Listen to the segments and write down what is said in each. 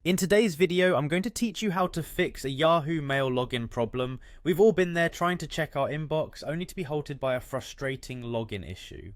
In today's video, I'm going to teach you how to fix a Yahoo Mail login problem. We've all been there trying to check our inbox, only to be halted by a frustrating login issue.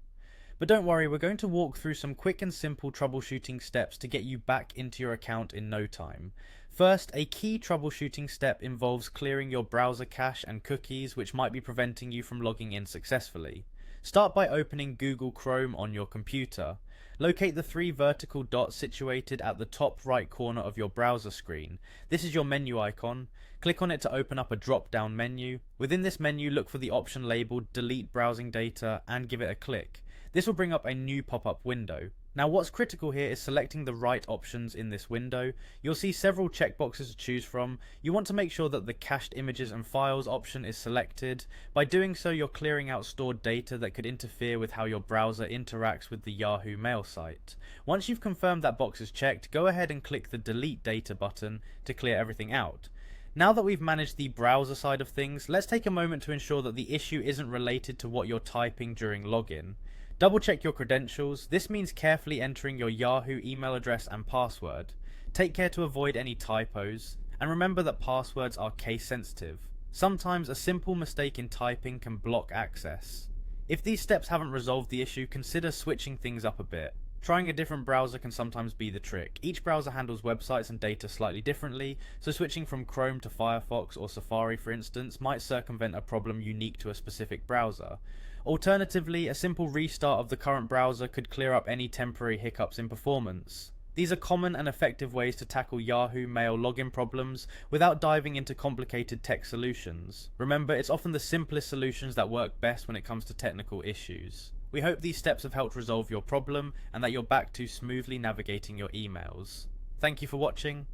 But don't worry, we're going to walk through some quick and simple troubleshooting steps to get you back into your account in no time. First, a key troubleshooting step involves clearing your browser cache and cookies which might be preventing you from logging in successfully. Start by opening Google Chrome on your computer. Locate the three vertical dots situated at the top right corner of your browser screen. This is your menu icon. Click on it to open up a drop-down menu. Within this menu, look for the option labeled Delete Browsing Data and give it a click. This will bring up a new pop-up window. Now what's critical here is selecting the right options in this window. You'll see several checkboxes to choose from. You want to make sure that the cached images and files option is selected. By doing so, you're clearing out stored data that could interfere with how your browser interacts with the Yahoo Mail site. Once you've confirmed that box is checked, go ahead and click the Delete Data button to clear everything out. Now that we've managed the browser side of things, let's take a moment to ensure that the issue isn't related to what you're typing during login. Double check your credentials. This means carefully entering your Yahoo email address and password. Take care to avoid any typos, and remember that passwords are case sensitive. Sometimes a simple mistake in typing can block access. If these steps haven't resolved the issue, consider switching things up a bit. Trying a different browser can sometimes be the trick. Each browser handles websites and data slightly differently, so switching from Chrome to Firefox or Safari, for instance, might circumvent a problem unique to a specific browser. Alternatively, a simple restart of the current browser could clear up any temporary hiccups in performance. These are common and effective ways to tackle Yahoo Mail login problems without diving into complicated tech solutions. Remember, it's often the simplest solutions that work best when it comes to technical issues. We hope these steps have helped resolve your problem and that you're back to smoothly navigating your emails. Thank you for watching.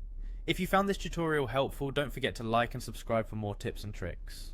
If you found this tutorial helpful, don't forget to like and subscribe for more tips and tricks.